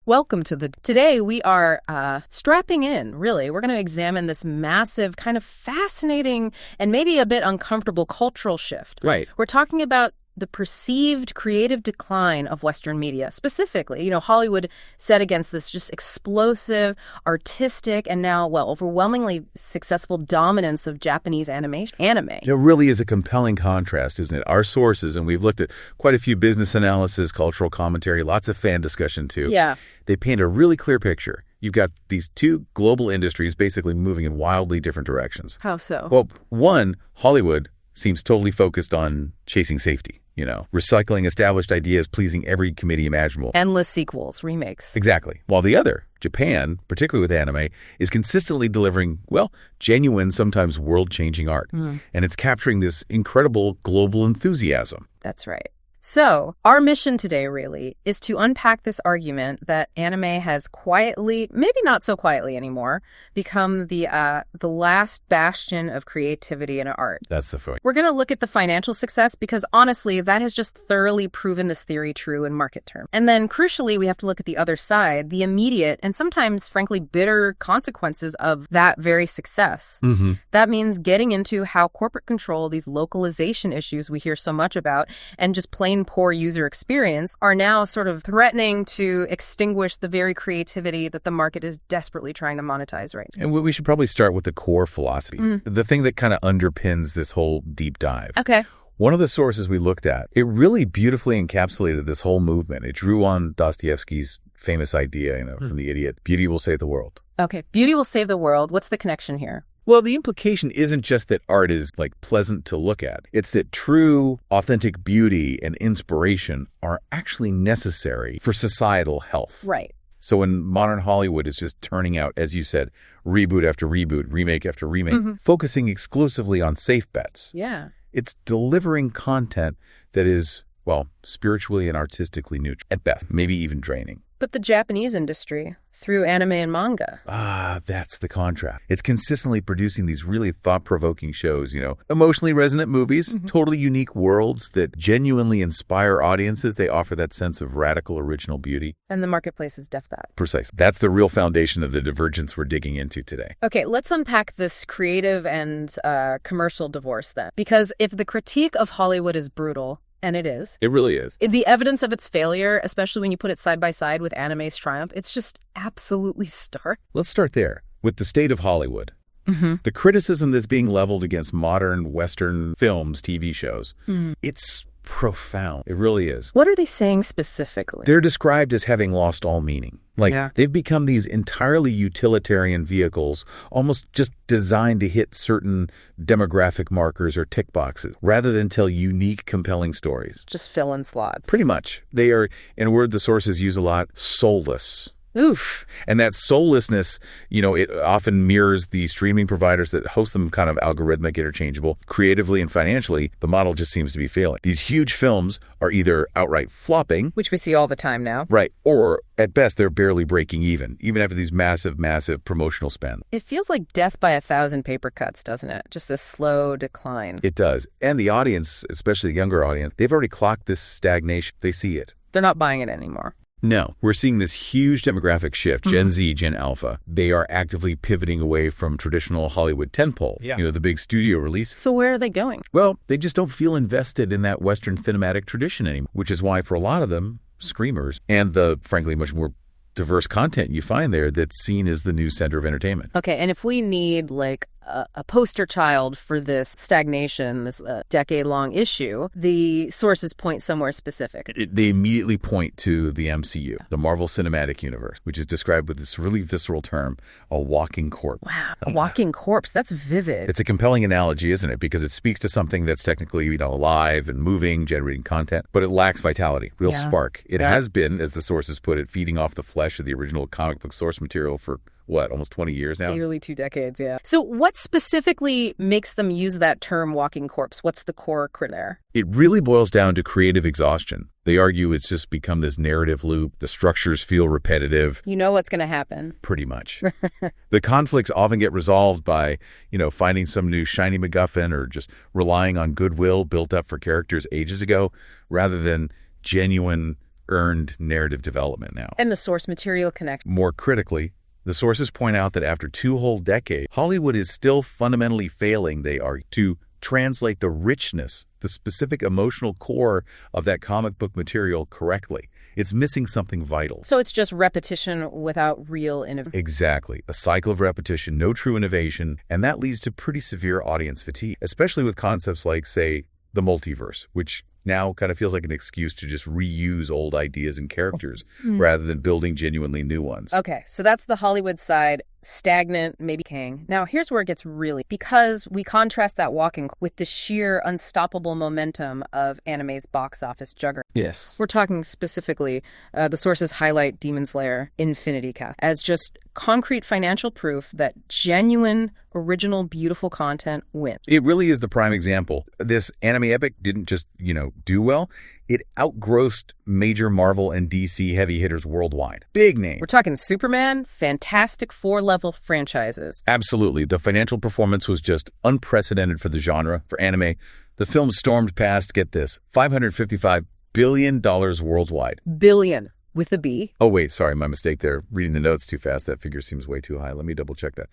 Welcome to Today we are strapping in, really. We're going to examine this massive, kind of fascinating, and maybe a bit uncomfortable cultural shift. Right. We're talking about the perceived creative decline of Western media. Specifically, Hollywood set against this just explosive, artistic, and now, overwhelmingly successful dominance of Japanese animation. It really is a compelling contrast, isn't it? Our sources, and we've looked at quite a few business analysis, cultural commentary, lots of fan discussion too. Yeah. They paint a really clear picture. You've got these two global industries basically moving in wildly different directions. How so? Well, one, Hollywood seems totally focused on chasing safety, recycling established ideas, pleasing every committee imaginable. Endless sequels, remakes. Exactly. While the other, Japan, particularly with anime, is consistently delivering, genuine, sometimes world-changing art. And it's capturing this incredible global enthusiasm. That's right. So, our mission today, really, is to unpack this argument that anime has quietly, maybe not so quietly anymore, become the last bastion of creativity and art. That's the point. We're going to look at the financial success because, honestly, that has just thoroughly proven this theory true in market terms. And then, crucially, we have to look at the other side, the immediate and sometimes, frankly, bitter consequences of that very success. Mm-hmm. That means getting into how corporate control, these localization issues we hear so much about, and just plain poor user experience are now sort of threatening to extinguish the very creativity that the market is desperately trying to monetize right now. And we should probably start with the core philosophy, the thing that kind of underpins this whole deep dive. Okay. One of the sources we looked at, it really beautifully encapsulated this whole movement. It drew on Dostoevsky's famous idea, from The Idiot, beauty will save the world. Okay, beauty will save the world. What's the connection here? Well, the implication isn't just that art is pleasant to look at. It's that true, authentic beauty and inspiration are actually necessary for societal health. Right. So when modern Hollywood is just turning out, as you said, reboot after reboot, remake after remake, focusing exclusively on safe bets. Yeah. It's delivering content that is, spiritually and artistically neutral at best, maybe even draining. But the Japanese industry, through anime and manga. That's the contrast. It's consistently producing these really thought-provoking shows, emotionally resonant movies, totally unique worlds that genuinely inspire audiences. They offer that sense of radical, original beauty. And the marketplace is deaf that. Precisely. That's the real foundation of the divergence we're digging into today. Okay, let's unpack this creative and commercial divorce then. Because if the critique of Hollywood is brutal, and it is. It really is. The evidence of its failure, especially when you put it side by side with anime's triumph, it's just absolutely stark. Let's start there with the state of Hollywood. The criticism that's being leveled against modern Western films, TV shows, it's profound. It really is. What are they saying specifically? They're described as having lost all meaning. They've become these entirely utilitarian vehicles, almost just designed to hit certain demographic markers or tick boxes, rather than tell unique, compelling stories. Just fill in slots. Pretty much. They are, in a word the sources use a lot, soulless. Oof. And that soullessness, it often mirrors the streaming providers that host them kind of algorithmic, interchangeable. Creatively and financially, the model just seems to be failing. These huge films are either outright flopping. Which we see all the time now. Right. Or at best, they're barely breaking even after these massive, massive promotional spend. It feels like death by 1,000 paper cuts, doesn't it? Just this slow decline. It does. And the audience, especially the younger audience, they've already clocked this stagnation. They see it. They're not buying it anymore. No, we're seeing this huge demographic shift, Gen Z, Gen Alpha. They are actively pivoting away from traditional Hollywood tentpole, the big studio release. So where are they going? Well, they just don't feel invested in that Western cinematic tradition anymore, which is why for a lot of them, screamers and the, frankly, much more diverse content you find there that's seen as the new center of entertainment. Okay, and if we need a poster child for this stagnation, this decade-long issue, the sources point somewhere specific. They immediately point to the MCU, the Marvel Cinematic Universe, which is described with this really visceral term, a walking corpse. Wow, a walking corpse. That's vivid. It's a compelling analogy, isn't it? Because it speaks to something that's technically alive and moving, generating content, but it lacks vitality, real spark. It has been, as the sources put it, feeding off the flesh of the original comic book source material for almost 20 years now? Nearly 2 decades, yeah. So what specifically makes them use that term walking corpse? What's the core crit there? It really boils down to creative exhaustion. They argue it's just become this narrative loop. The structures feel repetitive. You know what's going to happen. Pretty much. The conflicts often get resolved by, finding some new shiny MacGuffin or just relying on goodwill built up for characters ages ago, rather than genuine earned narrative development now. And the source material connection. More critically, the sources point out that after 2 whole decades, Hollywood is still fundamentally failing, they argue, to translate the richness, the specific emotional core of that comic book material correctly. It's missing something vital. So it's just repetition without real innovation. Exactly. A cycle of repetition, no true innovation, and that leads to pretty severe audience fatigue, especially with concepts like, say, the multiverse, which now kind of feels like an excuse to just reuse old ideas and characters rather than building genuinely new ones. Okay, so that's the Hollywood side, stagnant, maybe king. Now, here's where it gets really, because we contrast that walking with the sheer unstoppable momentum of anime's box office juggernaut. Yes. We're talking specifically, the sources highlight Demon Slayer Infinity Cast as just concrete financial proof that genuine, original, beautiful content wins. It really is the prime example. This anime epic didn't just, do well. It outgrossed major Marvel and DC heavy hitters worldwide. Big name. We're talking Superman, Fantastic Four level franchises. Absolutely. The financial performance was just unprecedented for the genre. For anime, the film stormed past, get this, $555 billion worldwide. Billion. With a B. Oh, wait, sorry, my mistake there. Reading the notes too fast. That figure seems way too high. Let me double check that.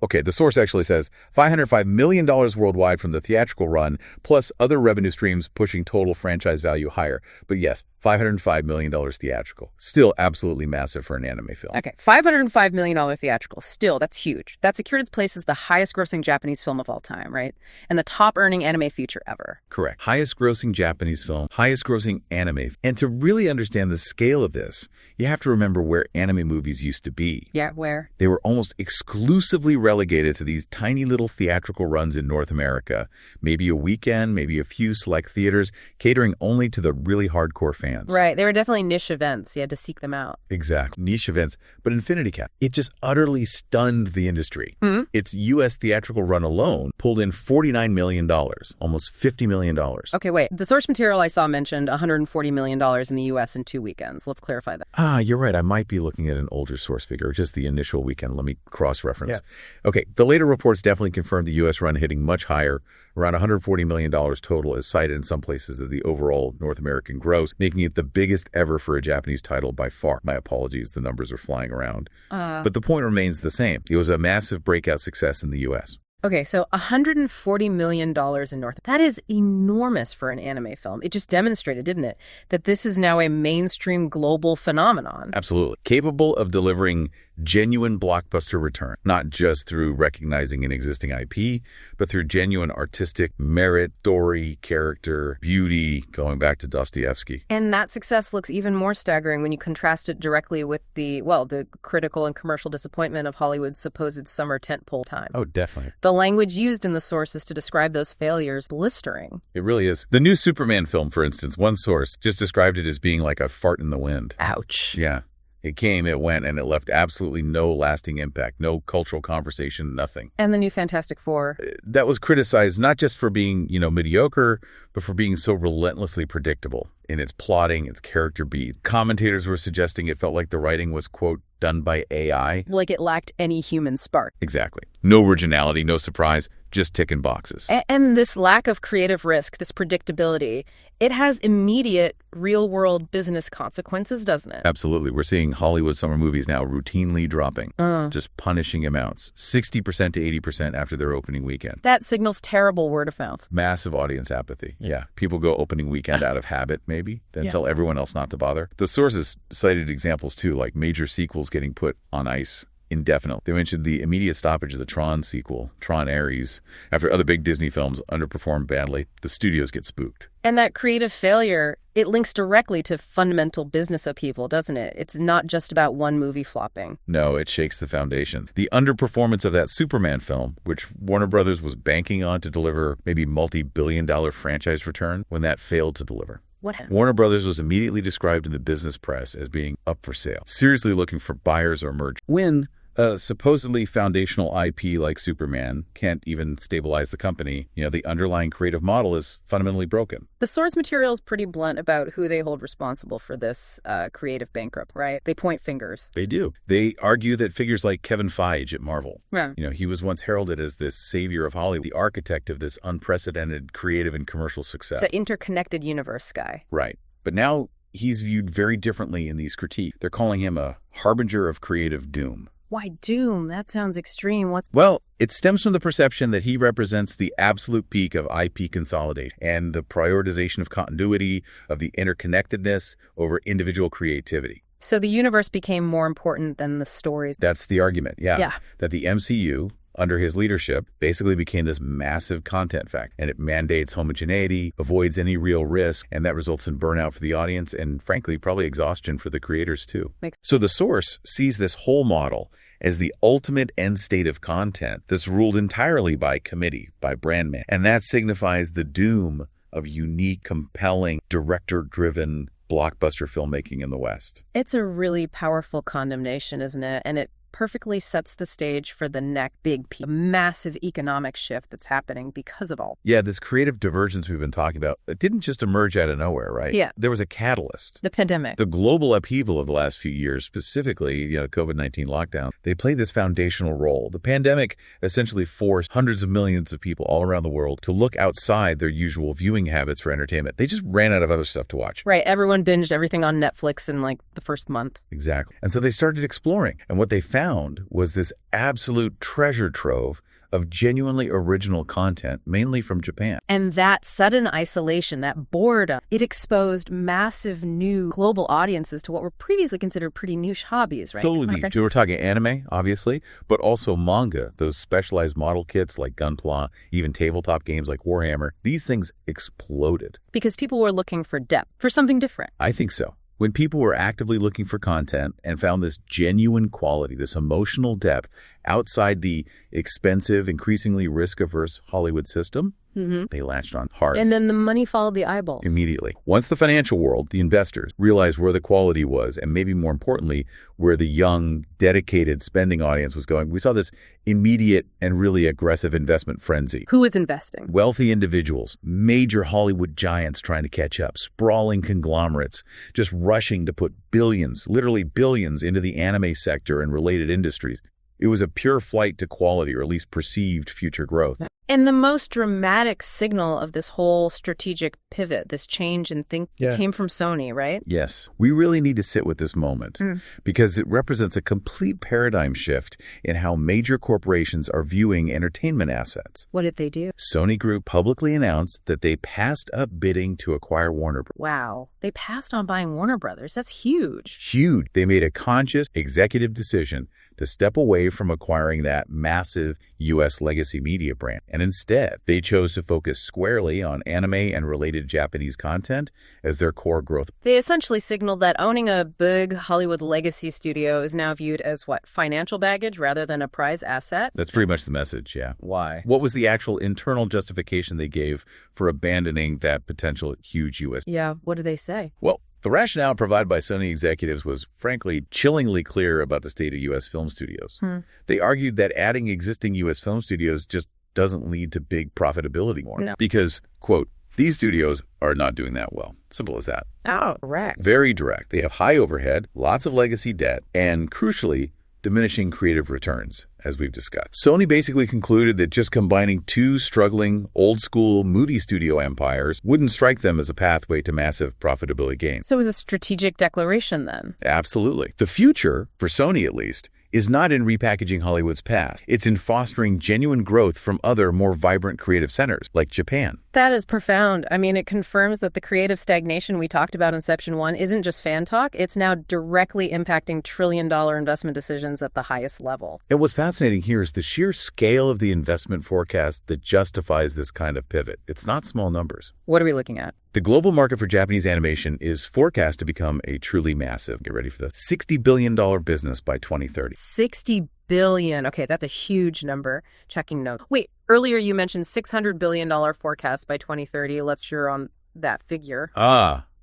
Okay, the source actually says $505 million worldwide from the theatrical run, plus other revenue streams pushing total franchise value higher. But yes, $505 million theatrical. Still absolutely massive for an anime film. Okay, $505 million theatrical. Still, that's huge. That secured its place as the highest grossing Japanese film of all time, right? And the top earning anime feature ever. Correct. Highest grossing Japanese film, highest grossing anime. And to really understand the scale of this, you have to remember where anime movies used to be. Yeah, where? They were almost exclusively relegated to these tiny little theatrical runs in North America. Maybe a weekend, maybe a few select theaters, catering only to the really hardcore fans. Right. They were definitely niche events. You had to seek them out. Exactly. Niche events. But Infinity Cast, it just utterly stunned the industry. Its U.S. theatrical run alone pulled in $49 million, almost $50 million. Okay, wait. The source material I saw mentioned $140 million in the U.S. in 2 weekends. Let's clarify that. You're right. I might be looking at an older source figure, just the initial weekend. Let me cross-reference. Yeah. Okay, the later reports definitely confirmed the U.S. run hitting much higher, around $140 million total, as cited in some places as the overall North American gross, making it the biggest ever for a Japanese title by far. My apologies, the numbers are flying around. But the point remains the same. It was a massive breakout success in the U.S. Okay, so $140 million in North. That is enormous for an anime film. It just demonstrated, didn't it, that this is now a mainstream global phenomenon. Absolutely. Capable of delivering genuine blockbuster return, not just through recognizing an existing IP, but through genuine artistic merit, story, character, beauty, going back to Dostoevsky. And that success looks even more staggering when you contrast it directly with the critical and commercial disappointment of Hollywood's supposed summer tentpole time. Oh, definitely. The language used in the sources to describe those failures, blistering. It really is. The new Superman film, for instance, one source just described it as being like a fart in the wind. Ouch. Yeah. It came, it went, and it left absolutely no lasting impact, no cultural conversation, nothing. And the new Fantastic Four. That was criticized not just for being, mediocre, but for being so relentlessly predictable in its plotting, its character beats. Commentators were suggesting it felt like the writing was, quote, done by AI. Like it lacked any human spark. Exactly. No originality, no surprise, just ticking boxes. And this lack of creative risk, this predictability, it has immediate real-world business consequences, doesn't it? Absolutely. We're seeing Hollywood summer movies now routinely dropping, just punishing amounts, 60% to 80% after their opening weekend. That signals terrible word of mouth. Massive audience apathy. Yeah. People go opening weekend out of habit, maybe, then tell everyone else not to bother. The sources cited examples, too, like major sequels getting put on ice indefinitely. They mentioned the immediate stoppage of the Tron sequel, Tron Ares. After other big Disney films underperformed badly, the studios get spooked. And that creative failure, it links directly to fundamental business upheaval, doesn't it? It's not just about one movie flopping. No, it shakes the foundation. The underperformance of that Superman film, which Warner Brothers was banking on to deliver maybe multi-billion-dollar franchise return, when that failed to deliver. What happened? Warner Brothers was immediately described in the business press as being up for sale, seriously looking for buyers or mergers. When a supposedly foundational IP like Superman can't even stabilize the company, the underlying creative model is fundamentally broken. The source material is pretty blunt about who they hold responsible for this creative bankrupt, right? They point fingers. They do. They argue that figures like Kevin Feige at Marvel, yeah. He was once heralded as this savior of Hollywood, the architect of this unprecedented creative and commercial success. It's an interconnected universe guy. Right. But now he's viewed very differently in these critiques. They're calling him a harbinger of creative doom. Why doom? That sounds extreme. Well, it stems from the perception that he represents the absolute peak of IP consolidation and the prioritization of continuity, of the interconnectedness over individual creativity. So the universe became more important than the stories. That's the argument, yeah. That the MCU, under his leadership, basically became this massive content factory, and it mandates homogeneity, avoids any real risk, and that results in burnout for the audience and, frankly, probably exhaustion for the creators, too. So the source sees this whole model as the ultimate end state of content that's ruled entirely by committee, by brand man, and that signifies the doom of unique, compelling, director-driven blockbuster filmmaking in the West. It's a really powerful condemnation, isn't it? And it perfectly sets the stage for the next big massive economic shift that's happening because of all. Yeah, this creative divergence we've been talking about, it didn't just emerge out of nowhere, right? Yeah. There was a catalyst. The pandemic. The global upheaval of the last few years, specifically, COVID-19 lockdown, they played this foundational role. The pandemic essentially forced hundreds of millions of people all around the world to look outside their usual viewing habits for entertainment. They just ran out of other stuff to watch. Right. Everyone binged everything on Netflix in like the first month. Exactly. And so they started exploring. And what they found was this absolute treasure trove of genuinely original content, mainly from Japan. And that sudden isolation, that boredom, it exposed massive new global audiences to what were previously considered pretty niche hobbies, right? Totally. We're talking anime, obviously, but also manga, those specialized model kits like Gunpla, even tabletop games like Warhammer. These things exploded. Because people were looking for depth, for something different. I think so. When people were actively looking for content and found this genuine quality, this emotional depth outside the expensive, increasingly risk-averse Hollywood system, they latched on hard. And then the money followed the eyeballs. Immediately. Once the financial world, the investors, realized where the quality was, and maybe more importantly, where the young, dedicated spending audience was going, we saw this immediate and really aggressive investment frenzy. Who was investing? Wealthy individuals, major Hollywood giants trying to catch up, sprawling conglomerates, just rushing to put billions, literally billions, into the anime sector and related industries. It was a pure flight to quality, or at least perceived future growth. And the most dramatic signal of this whole strategic pivot, this change in thinking, came from Sony, right? Yes. We really need to sit with this moment because it represents a complete paradigm shift in how major corporations are viewing entertainment assets. What did they do? Sony Group publicly announced that they passed up bidding to acquire Warner Bros. Wow. They passed on buying Warner Brothers. That's huge. Huge. They made a conscious executive decision to step away from acquiring that massive U.S. legacy media brand. And instead, they chose to focus squarely on anime and related Japanese content as their core growth. They essentially signaled that owning a big Hollywood legacy studio is now viewed as, financial baggage rather than a prize asset? That's pretty much the message, yeah. Why? What was the actual internal justification they gave for abandoning that potential huge U.S.? Yeah, what did they say? Well, the rationale provided by Sony executives was, frankly, chillingly clear about the state of U.S. film studios. They argued that adding existing U.S. film studios just doesn't lead to big profitability more. No. Because, quote, these studios are not doing that well. Simple as that. Oh, direct. Very direct. They have high overhead, lots of legacy debt, and crucially, diminishing creative returns, as we've discussed. Sony basically concluded that just combining two struggling, old-school, moody studio empires wouldn't strike them as a pathway to massive profitability gains. So it was a strategic declaration then? Absolutely. The future, for Sony at least, is not in repackaging Hollywood's past. It's in fostering genuine growth from other, more vibrant creative centers, like Japan. That is profound. I mean, it confirms that the creative stagnation we talked about in Section 1 isn't just fan talk. It's now directly impacting trillion-dollar investment decisions at the highest level. And what's fascinating here is the sheer scale of the investment forecast that justifies this kind of pivot. It's not small numbers. What are we looking at? The global market for Japanese animation is forecast to become a truly massive, get ready for this, $60 billion business by 2030. 60 billion. Okay, that's a huge number. Checking notes. Wait, earlier you mentioned $600 billion forecast by 2030. Let's sure on that figure.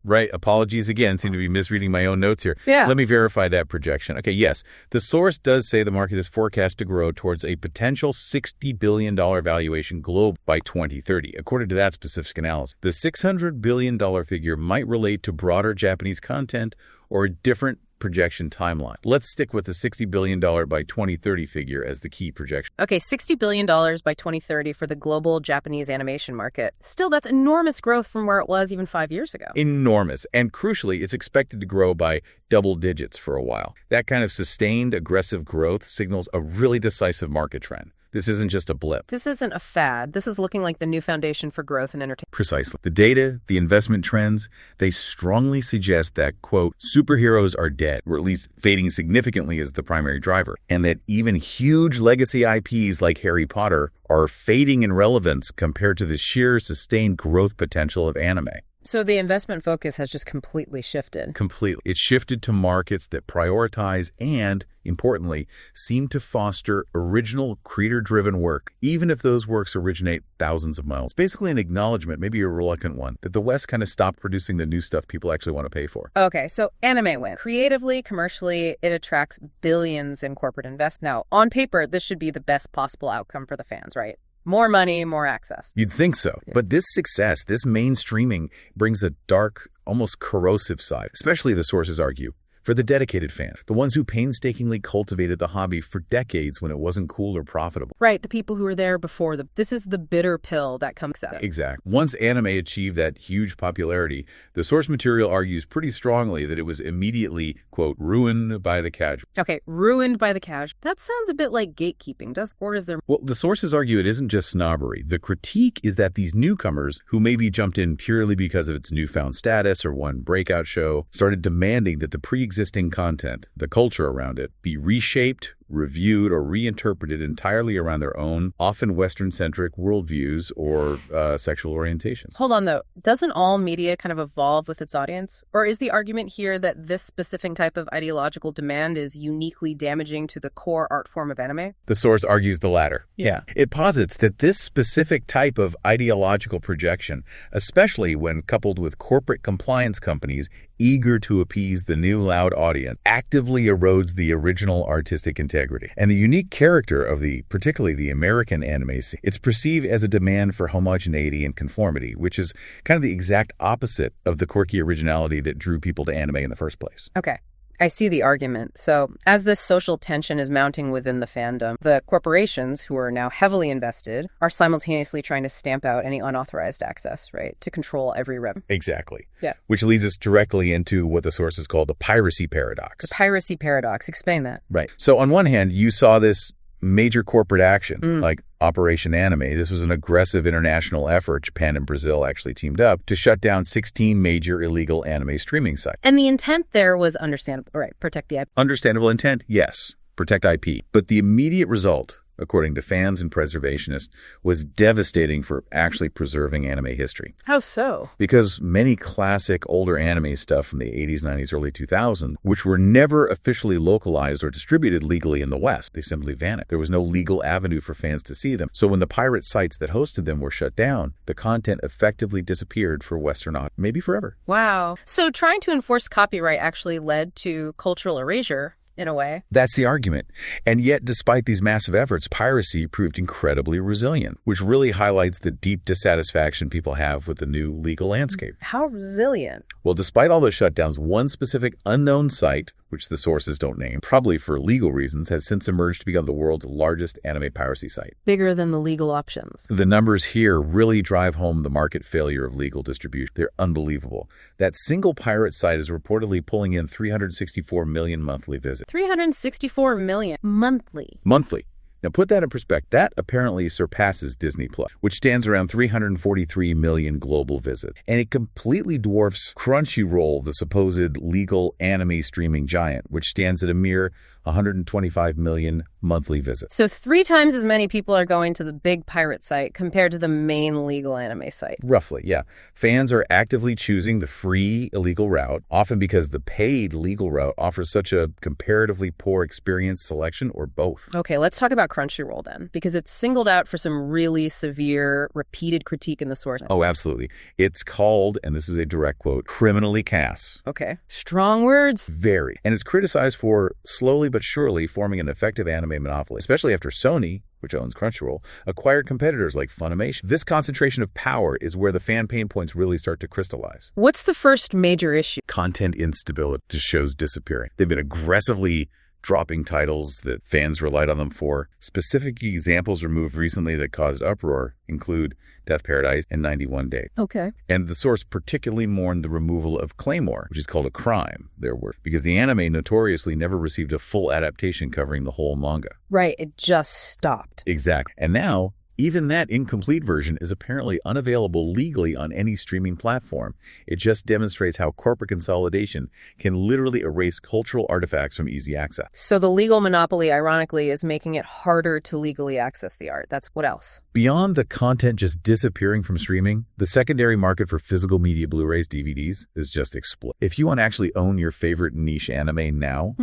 Right. Apologies again. Seem to be misreading my own notes here. Yeah. Let me verify that projection. Okay, yes. The source does say the market is forecast to grow towards a potential $60 billion valuation global by 2030, according to that specific analysis. The $600 billion figure might relate to broader Japanese content or a different projection timeline. Let's stick with the $60 billion by 2030 figure as the key projection. Okay, $60 billion by 2030 for the global Japanese animation market. Still, that's enormous growth from where it was even 5 years ago. Enormous. And crucially, it's expected to grow by double digits for a while. That kind of sustained, aggressive growth signals a really decisive market trend. This isn't just a blip. This isn't a fad. This is looking like the new foundation for growth and entertainment. Precisely. The data, the investment trends, they strongly suggest that, quote, superheroes are dead, or at least fading significantly as the primary driver, and that even huge legacy IPs like Harry Potter are fading in relevance compared to the sheer sustained growth potential of anime. So the investment focus has just completely shifted. Completely. It's shifted to markets that prioritize and, importantly, seem to foster original, creator-driven work, even if those works originate thousands of miles. Basically an acknowledgement, maybe a reluctant one, that the West kind of stopped producing the new stuff people actually want to pay for. Okay, so anime wins. Creatively, commercially, it attracts billions in corporate investment. Now, on paper, this should be the best possible outcome for the fans, right? More money, more access. You'd think so. Yeah. But this success, this mainstreaming, brings a dark, almost corrosive side, especially, the sources argue, for the dedicated fan, the ones who painstakingly cultivated the hobby for decades when it wasn't cool or profitable. Right, the people who were there before them. This is the bitter pill that comes out. Exactly. Once anime achieved that huge popularity, the source material argues pretty strongly that it was immediately, quote, ruined by the casual. Okay, ruined by the casual. That sounds a bit like gatekeeping, or is there? Well, the sources argue it isn't just snobbery. The critique is that these newcomers, who maybe jumped in purely because of its newfound status or one breakout show, started demanding that the pre-existing content, the culture around it, be reshaped, reviewed, or reinterpreted entirely around their own, often Western-centric worldviews or sexual orientations. Hold on, though. Doesn't all media kind of evolve with its audience? Or is the argument here that this specific type of ideological demand is uniquely damaging to the core art form of anime? The source argues the latter. Yeah. It posits that this specific type of ideological projection, especially when coupled with corporate compliance companies eager to appease the new loud audience, actively erodes the original artistic integrity. And the unique character of particularly the American anime scene, it's perceived as a demand for homogeneity and conformity, which is kind of the exact opposite of the quirky originality that drew people to anime in the first place. Okay. I see the argument. So, as this social tension is mounting within the fandom, the corporations, who are now heavily invested, are simultaneously trying to stamp out any unauthorized access, right, to control every revenue. Exactly. Yeah. Which leads us directly into what the sources call the piracy paradox. The piracy paradox. Explain that. Right. So, on one hand, you saw this major corporate action, like Operation Anime. This was an aggressive international effort. Japan and Brazil actually teamed up to shut down 16 major illegal anime streaming sites. And the intent there was understandable, right? Protect the IP. Understandable intent, yes. Protect IP. But the immediate result, according to fans and preservationists, was devastating for actually preserving anime history. How so? Because many classic older anime stuff from the 80s, 90s, early 2000s, which were never officially localized or distributed legally in the West, they simply vanished. There was no legal avenue for fans to see them. So when the pirate sites that hosted them were shut down, the content effectively disappeared for Western audience, maybe forever. Wow. So trying to enforce copyright actually led to cultural erasure, in a way. That's the argument. And yet, despite these massive efforts, piracy proved incredibly resilient, which really highlights the deep dissatisfaction people have with the new legal landscape. How resilient? Well, despite all those shutdowns, one specific unknown site, which the sources don't name, probably for legal reasons, has since emerged to become the world's largest anime piracy site. Bigger than the legal options. The numbers here really drive home the market failure of legal distribution. They're unbelievable. That single pirate site is reportedly pulling in 364 million monthly visits. 364 million monthly. Monthly. Now, put that in perspective. That apparently surpasses Disney+, which stands around 343 million global visits. And it completely dwarfs Crunchyroll, the supposed legal anime streaming giant, which stands at a mere 125 million monthly visits. So 3 times as many people are going to the big pirate site compared to the main legal anime site. Roughly, yeah. Fans are actively choosing the free illegal route, often because the paid legal route offers such a comparatively poor experience, selection, or both. Okay, let's talk about Crunchyroll then, because it's singled out for some really severe, repeated critique in the source. Oh, absolutely. It's called, and this is a direct quote, criminally cass. Okay. Strong words. Very. And it's criticized for slowly but but surely forming an effective anime monopoly, especially after Sony, which owns Crunchyroll, acquired competitors like Funimation. This concentration of power is where the fan pain points really start to crystallize. What's the first major issue? Content instability, just shows disappearing. They've been aggressively dropping titles that fans relied on them for. Specific examples removed recently that caused uproar include Death Paradise and 91 Days. Okay. And the source particularly mourned the removal of Claymore, which is called a crime, their word, because the anime notoriously never received a full adaptation covering the whole manga. Right, it just stopped. Exactly. And now, even that incomplete version is apparently unavailable legally on any streaming platform. It just demonstrates how corporate consolidation can literally erase cultural artifacts from easy access. So the legal monopoly, ironically, is making it harder to legally access the art. That's what else? Beyond the content just disappearing from streaming, the secondary market for physical media Blu-rays, DVDs is just exploding. If you want to actually own your favorite niche anime now,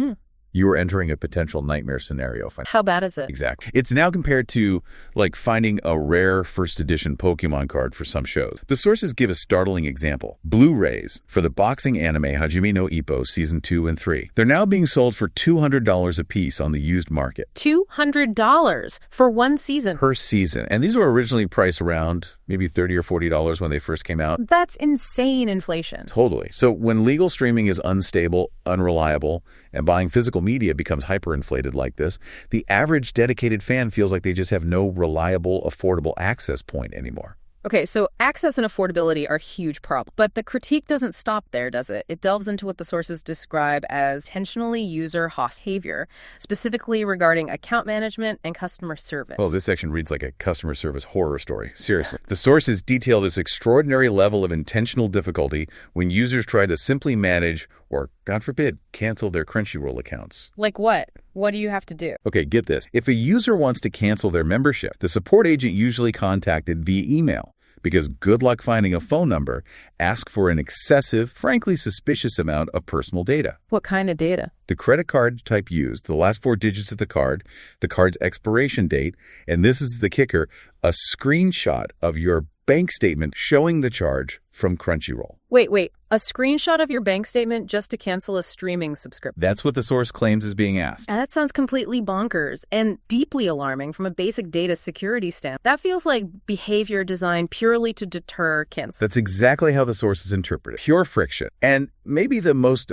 you are entering a potential nightmare scenario. How bad is it? Exactly. It's now compared to like finding a rare first edition Pokemon card for some shows. The sources give a startling example. Blu-rays for the boxing anime Hajime no Ippo Season 2 and 3. They're now being sold for $200 a piece on the used market. $200 for one season? Per season. And these were originally priced around maybe $30 or $40 when they first came out. That's insane inflation. Totally. So when legal streaming is unstable, unreliable, and buying physical media becomes hyperinflated like this, the average dedicated fan feels like they just have no reliable, affordable access point anymore. Okay, so access and affordability are huge problems. But the critique doesn't stop there, does it? It delves into what the sources describe as intentionally user-hostile behavior, specifically regarding account management and customer service. Well, this section reads like a customer service horror story. Seriously. The sources detail this extraordinary level of intentional difficulty when users try to simply manage or, God forbid, cancel their Crunchyroll accounts. Like what? What do you have to do? Okay, get this. If a user wants to cancel their membership, the support agent usually contacted via email. Because good luck finding a phone number, ask for an excessive, frankly suspicious amount of personal data. What kind of data? The credit card type used, the last 4 digits of the card's expiration date, and this is the kicker, a screenshot of your bank statement showing the charge from Crunchyroll. Wait. A screenshot of your bank statement just to cancel a streaming subscription? That's what the source claims is being asked. And that sounds completely bonkers and deeply alarming from a basic data security standpoint. That feels like behavior designed purely to deter cancel. That's exactly how the sources interpret it. Pure friction. And maybe the most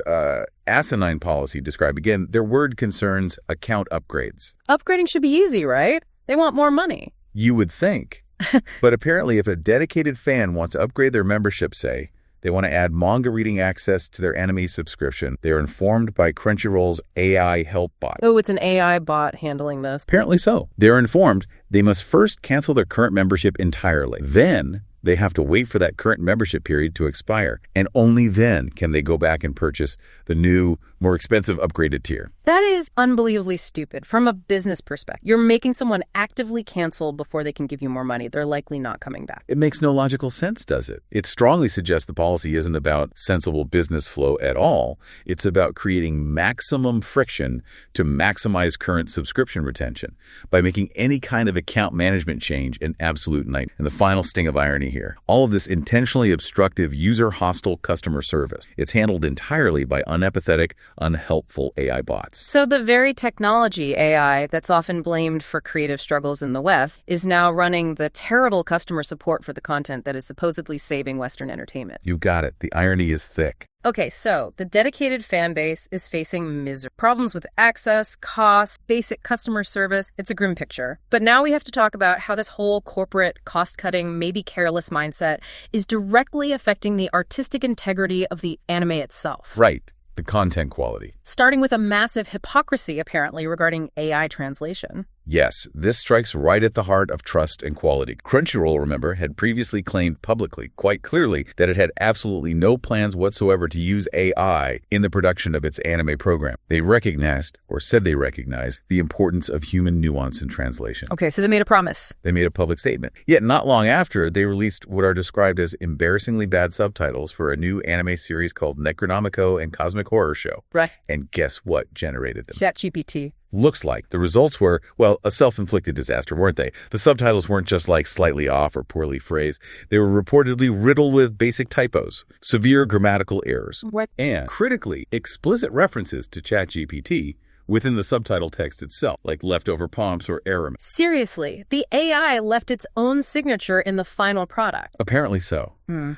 asinine policy described, again, their word concerns account upgrades. Upgrading should be easy, right? They want more money. You would think. But apparently, if a dedicated fan wants to upgrade their membership, say, they want to add manga reading access to their anime subscription, they are informed by Crunchyroll's AI help bot. Oh, it's an AI bot handling this. Apparently so. They're informed they must first cancel their current membership entirely. Then they have to wait for that current membership period to expire. And only then can they go back and purchase the new, more expensive upgraded tier. That is unbelievably stupid from a business perspective. You're making someone actively cancel before they can give you more money. They're likely not coming back. It makes no logical sense, does it? It strongly suggests the policy isn't about sensible business flow at all. It's about creating maximum friction to maximize current subscription retention by making any kind of account management change an absolute nightmare. And the final sting of irony here, all of this intentionally obstructive user-hostile customer service, it's handled entirely by unempathetic, unhelpful AI bots. So the very technology, AI, that's often blamed for creative struggles in the West, is now running the terrible customer support for the content that is supposedly saving Western entertainment. You got it. The irony is thick. Okay, so the dedicated fan base is facing problems with access, cost, basic customer service. It's a grim picture. But now we have to talk about how this whole corporate, cost-cutting, maybe careless mindset is directly affecting the artistic integrity of the anime itself. Right. The content quality. Starting with a massive hypocrisy, apparently, regarding AI translation. Yes, this strikes right at the heart of trust and quality. Crunchyroll, remember, had previously claimed publicly, quite clearly, that it had absolutely no plans whatsoever to use AI in the production of its anime program. They recognized, or said they recognized, the importance of human nuance in translation. Okay, so they made a promise. They made a public statement. Yet not long after, they released what are described as embarrassingly bad subtitles for a new anime series called Necronomicon and Cosmic Horror Show. Right. And guess what generated them? ChatGPT. Looks like. The results were, well, a self-inflicted disaster, weren't they? The subtitles weren't just like slightly off or poorly phrased. They were reportedly riddled with basic typos, severe grammatical errors, What? and critically explicit references to ChatGPT within the subtitle text itself, like leftover prompts or error. Seriously, the AI left its own signature in the final product. Apparently so,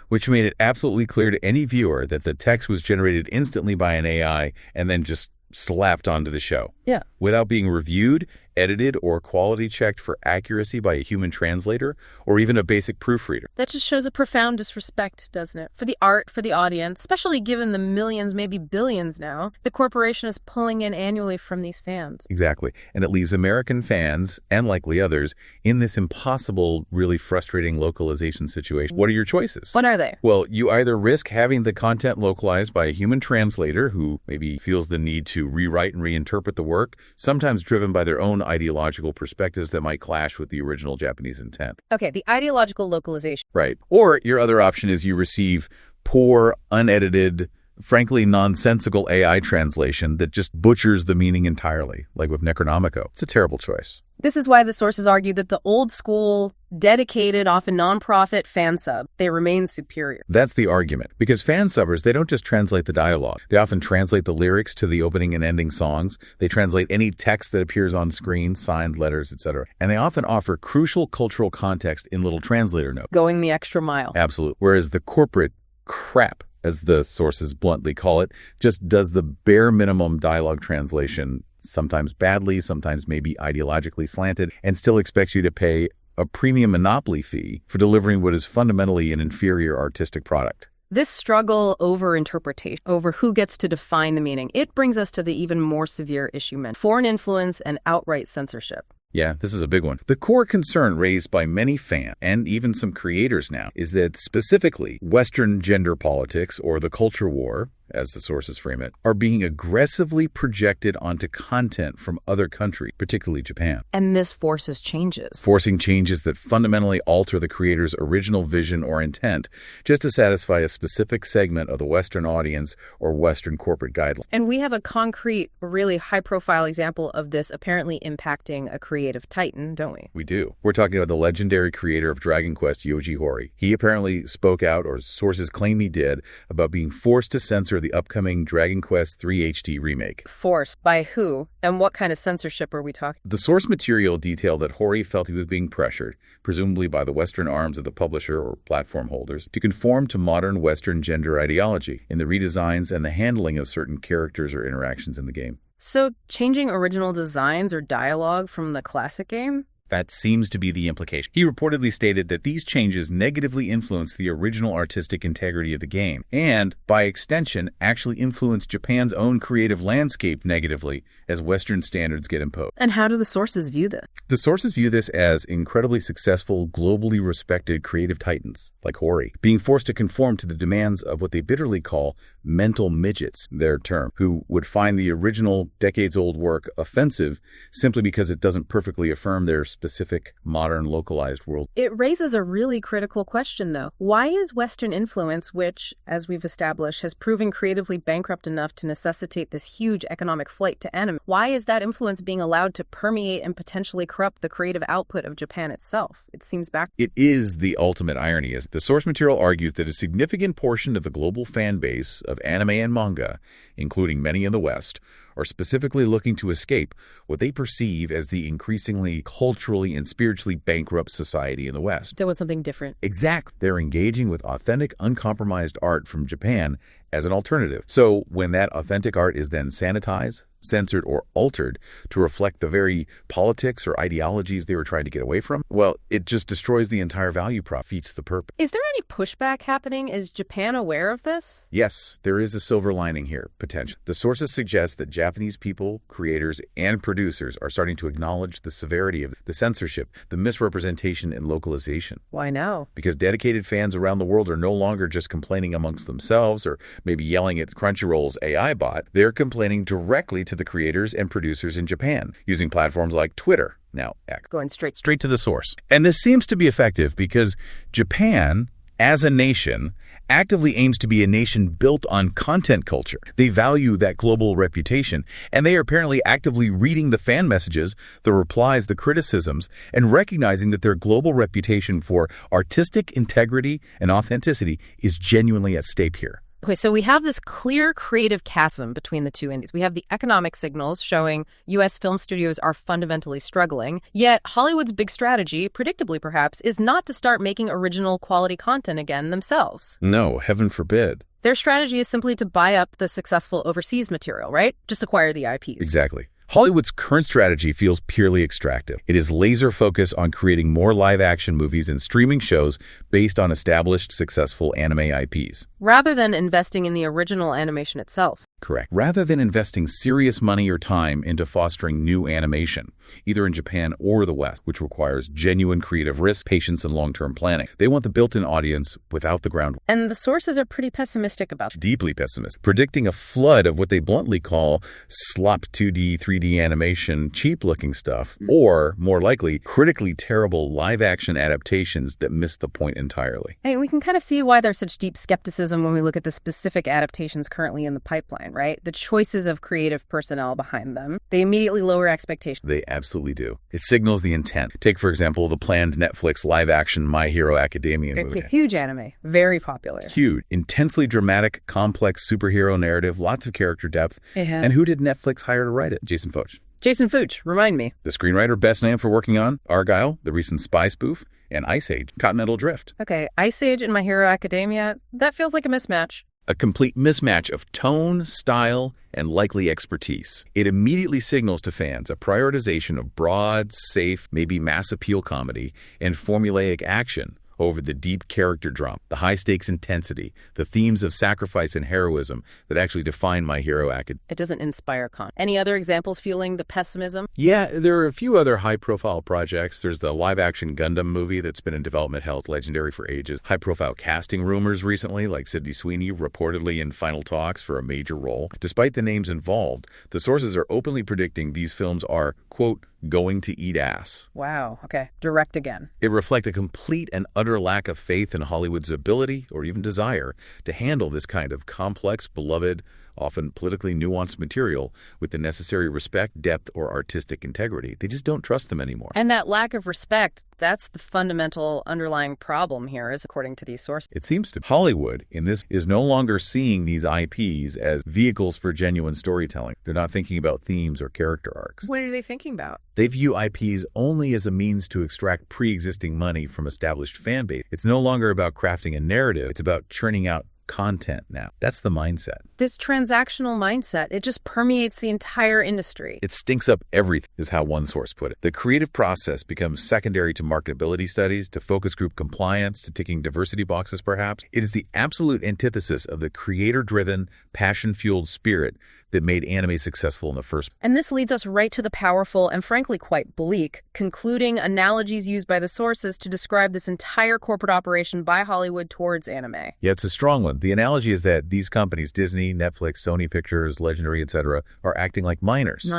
which made it absolutely clear to any viewer that the text was generated instantly by an AI and then just slapped onto the show. Yeah. Without being reviewed, edited, or quality checked for accuracy by a human translator or even a basic proofreader. That just shows a profound disrespect, doesn't it? For the art, for the audience, especially given the millions, maybe billions now, the corporation is pulling in annually from these fans. Exactly. And it leaves American fans, and likely others, in this impossible, really frustrating localization situation. What are your choices? What are they? Well, you either risk having the content localized by a human translator who maybe feels the need to rewrite and reinterpret the work, sometimes driven by their own ideological perspectives that might clash with the original Japanese intent. Okay, the ideological localization. Right. Or your other option is you receive poor, unedited, frankly nonsensical AI translation that just butchers the meaning entirely, like with Necronomicon. It's a terrible choice. This is why the sources argue that the old school, dedicated, often non-profit fan sub, they remain superior. That's the argument. Because fan subbers, they don't just translate the dialogue. They often translate the lyrics to the opening and ending songs. They translate any text that appears on screen, signed letters, etc. And they often offer crucial cultural context in little translator notes. Going the extra mile. Absolutely. Whereas the corporate crap, as the sources bluntly call it, just does the bare minimum dialogue translation, sometimes badly, sometimes maybe ideologically slanted, and still expects you to pay a premium monopoly fee for delivering what is fundamentally an inferior artistic product. This struggle over interpretation, over who gets to define the meaning, it brings us to the even more severe issue meant foreign influence and outright censorship. Yeah, this is a big one. The core concern raised by many fans and even some creators now is that specifically Western gender politics, or the culture war, as the sources frame it, are being aggressively projected onto content from other countries, particularly Japan. And this forces changes. Forcing changes that fundamentally alter the creator's original vision or intent just to satisfy a specific segment of the Western audience or Western corporate guidelines. And we have a concrete, really high-profile example of this apparently impacting a creative titan, don't we? We do. We're talking about the legendary creator of Dragon Quest, Yoji Horii. He apparently spoke out, or sources claim he did, about being forced to censor the upcoming Dragon Quest III HD remake. Forced? By who? And what kind of censorship are we talking? The source material detailed that Horii felt he was being pressured, presumably by the Western arms of the publisher or platform holders, to conform to modern Western gender ideology in the redesigns and the handling of certain characters or interactions in the game. So, changing original designs or dialogue from the classic game? That seems to be the implication. He reportedly stated that these changes negatively influence the original artistic integrity of the game, and, by extension, actually influence Japan's own creative landscape negatively as Western standards get imposed. And how do the sources view this? The sources view this as incredibly successful, globally respected creative titans, like Horii, being forced to conform to the demands of what they bitterly call mental midgets, their term, who would find the original decades-old work offensive simply because it doesn't perfectly affirm their specific, modern, localized world. It raises a really critical question, though. Why is Western influence, which, as we've established, has proven creatively bankrupt enough to necessitate this huge economic flight to anime, why is that influence being allowed to permeate and potentially corrupt the creative output of Japan itself? It seems back. It is the ultimate irony, as the source material argues that a significant portion of the global fan base of anime and manga, including many in the West, are specifically looking to escape what they perceive as the increasingly culturally and spiritually bankrupt society in the West. They want something different. Exactly. They're engaging with authentic, uncompromised art from Japan as an alternative. So when that authentic art is then sanitized, censored, or altered to reflect the very politics or ideologies they were trying to get away from, well, it just destroys the entire value prop, defeats the purpose. Is there any pushback happening? Is Japan aware of this? Yes, there is a silver lining here, potentially. The sources suggest that Japanese people, creators, and producers are starting to acknowledge the severity of the censorship, the misrepresentation, and localization. Why now? Because dedicated fans around the world are no longer just complaining amongst themselves or maybe yelling at Crunchyroll's AI bot. They're complaining directly to the creators and producers in Japan, using platforms like Twitter, now X. Going straight to the source. And this seems to be effective because Japan, as a nation, actively aims to be a nation built on content culture. They value that global reputation, and they are apparently actively reading the fan messages, the replies, the criticisms, and recognizing that their global reputation for artistic integrity and authenticity is genuinely at stake here. Okay, so we have this clear creative chasm between the two indies. We have the economic signals showing U.S. film studios are fundamentally struggling, yet Hollywood's big strategy, predictably perhaps, is not to start making original quality content again themselves. No, heaven forbid. Their strategy is simply to buy up the successful overseas material, right? Just acquire the IPs. Exactly. Hollywood's current strategy feels purely extractive. It is laser focused on creating more live-action movies and streaming shows based on established, successful anime IPs. Rather than investing in the original animation itself. Correct. Rather than investing serious money or time into fostering new animation, either in Japan or the West, which requires genuine creative risk, patience, and long-term planning. They want the built-in audience without the groundwork. And the sources are pretty pessimistic about it. Deeply pessimistic, predicting a flood of what they bluntly call slop 2D, 3D animation, cheap-looking stuff, or, more likely, critically terrible live-action adaptations that miss the point entirely. Hey, we can kind of see why there's such deep skepticism when we look at the specific adaptations currently in the pipeline, right? The choices of creative personnel behind them. They immediately lower expectations. They absolutely do. It signals the intent. Take, for example, the planned Netflix live-action My Hero Academia movie. A huge anime. Very popular. Huge. Intensely dramatic, complex superhero narrative, lots of character depth. And who did Netflix hire to write it? Jason Foch. Jason Foch, remind me. The screenwriter best known for working on Argylle, the recent spy spoof, and Ice Age, Continental Drift. Okay, Ice Age and My Hero Academia, that feels like a mismatch. A complete mismatch of tone, style, and likely expertise. It immediately signals to fans a prioritization of broad, safe, maybe mass appeal comedy and formulaic action over the deep character drama, the high-stakes intensity, the themes of sacrifice and heroism that actually define My Hero Academia. It doesn't inspire Any other examples fueling the pessimism? Yeah, there are a few other high-profile projects. There's the live-action Gundam movie that's been in development held legendary for ages. High-profile casting rumors recently, like Sydney Sweeney reportedly in final talks for a major role. Despite the names involved, the sources are openly predicting these films are, quote, going to eat ass. Wow. Okay. Direct again. It reflects a complete and utter lack of faith in Hollywood's ability or even desire to handle this kind of complex, beloved, often politically nuanced material with the necessary respect, depth, or artistic integrity. They just don't trust them anymore. And that lack of respect, that's the fundamental underlying problem here, is according to these sources. It seems to Hollywood, in this, is no longer seeing these IPs as vehicles for genuine storytelling. They're not thinking about themes or character arcs. What are they thinking about? They view IPs only as a means to extract pre-existing money from established fan base. It's no longer about crafting a narrative. It's about churning out content now. That's the mindset. This transactional mindset, it just permeates the entire industry. It stinks up everything, is how one source put it. The creative process becomes secondary to marketability studies, to focus group compliance, to ticking diversity boxes perhaps. It is the absolute antithesis of the creator-driven, passion-fueled spirit that made anime successful in the first place. And this leads us right to the powerful and frankly quite bleak, concluding analogies used by the sources to describe this entire corporate operation by Hollywood towards anime. Yeah, it's a strong one. The analogy is that these companies, Disney, Netflix, Sony Pictures, Legendary, etc., are acting like miners.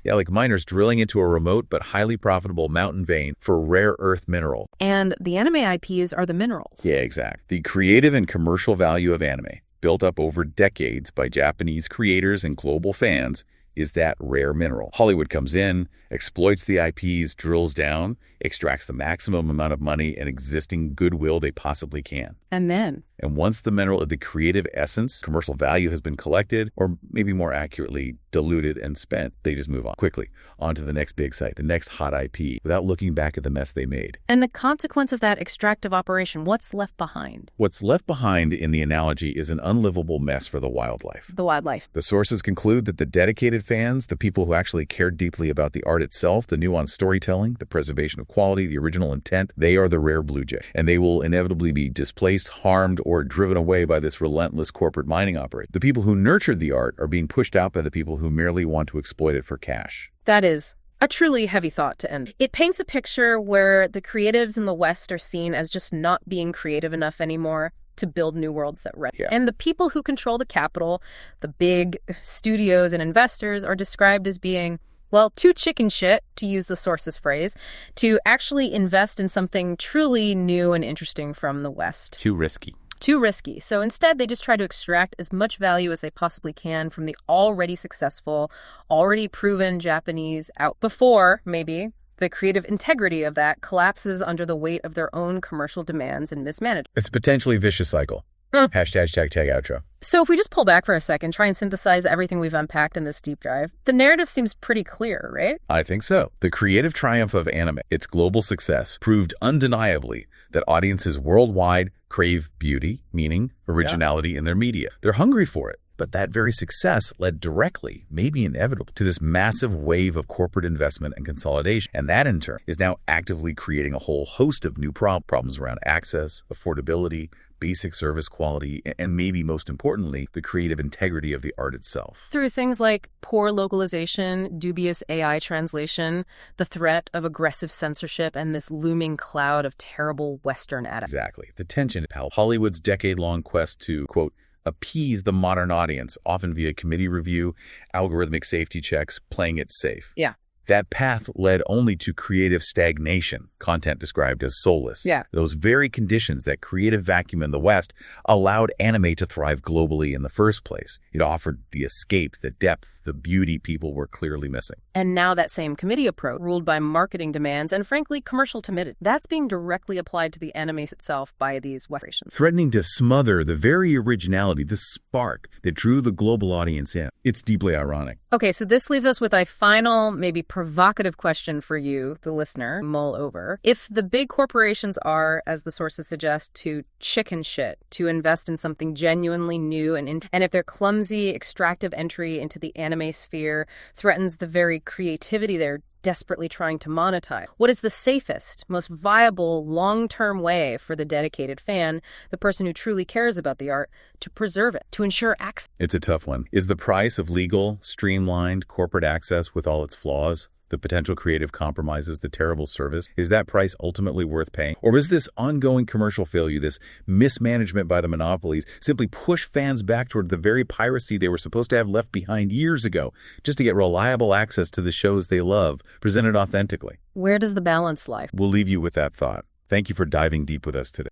Yeah, like miners drilling into a remote but highly profitable mountain vein for rare earth mineral. And the anime IPs are the minerals. Yeah, exactly. The creative and commercial value of anime, built up over decades by Japanese creators and global fans, is that rare mineral. Hollywood comes in, exploits the IPs, drills down, extracts the maximum amount of money and existing goodwill they possibly can. And once the mineral of the creative essence, commercial value has been collected, or maybe more accurately, diluted and spent, they just move on quickly on to the next big site, the next hot IP, without looking back at the mess they made. And the consequence of that extractive operation, what's left behind? What's left behind in the analogy is an unlivable mess for the wildlife. The sources conclude that the dedicated fans, the people who actually cared deeply about the art itself, the nuanced storytelling, the preservation of quality, the original intent, they are the rare blue jay. And they will inevitably be displaced, harmed, or driven away by this relentless corporate mining operation. The people who nurtured the art are being pushed out by the people who merely want to exploit it for cash. That is a truly heavy thought to end. It paints a picture where the creatives in the West are seen as just not being creative enough anymore to build new worlds that resonate. And the people who control the capital, the big studios and investors, are described as being, well, too chicken shit, to use the source's phrase, to actually invest in something truly new and interesting from the West. Too risky. So instead, they just try to extract as much value as they possibly can from the already successful, already proven Japanese out before, maybe, the creative integrity of that collapses under the weight of their own commercial demands and mismanagement. It's a potentially vicious cycle. #outro. So if we just pull back for a second, try and synthesize everything we've unpacked in this deep dive, the narrative seems pretty clear, right? I think so. The creative triumph of anime, its global success, proved undeniably that audiences worldwide crave beauty, meaning originality in their media. They're hungry for it. But that very success led directly, maybe inevitably, to this massive wave of corporate investment and consolidation. And that, in turn, is now actively creating a whole host of new problems around access, affordability, basic service quality, and maybe most importantly, the creative integrity of the art itself. Through things like poor localization, dubious AI translation, the threat of aggressive censorship, and this looming cloud of terrible Western adaptations. Exactly. The tension of Hollywood's decade-long quest to, quote, appease the modern audience, often via committee review, algorithmic safety checks, playing it safe. Yeah. That path led only to creative stagnation, content described as soulless. Yeah. Those very conditions, that creative vacuum in the West, allowed anime to thrive globally in the first place. It offered the escape, the depth, the beauty people were clearly missing. And now that same committee approach, ruled by marketing demands and, frankly, commercial timidity, that's being directly applied to the anime itself by these Westerns. Threatening to smother the very originality, the spark that drew the global audience in. It's deeply ironic. Okay, so this leaves us with a final, maybe provocative question for you, the listener, mull over. If the big corporations are, as the sources suggest, to chicken shit, to invest in something genuinely new, and if their clumsy, extractive entry into the anime sphere threatens the very creativity they're desperately trying to monetize, what is the safest, most viable, long-term way for the dedicated fan, the person who truly cares about the art, to preserve it, to ensure access? It's a tough one. Is the price of legal, streamlined corporate access with all its flaws, the potential creative compromises, the terrible service, is that price ultimately worth paying? Or is this ongoing commercial failure, this mismanagement by the monopolies, simply push fans back toward the very piracy they were supposed to have left behind years ago, just to get reliable access to the shows they love, presented authentically? Where does the balance lie? We'll leave you with that thought. Thank you for diving deep with us today.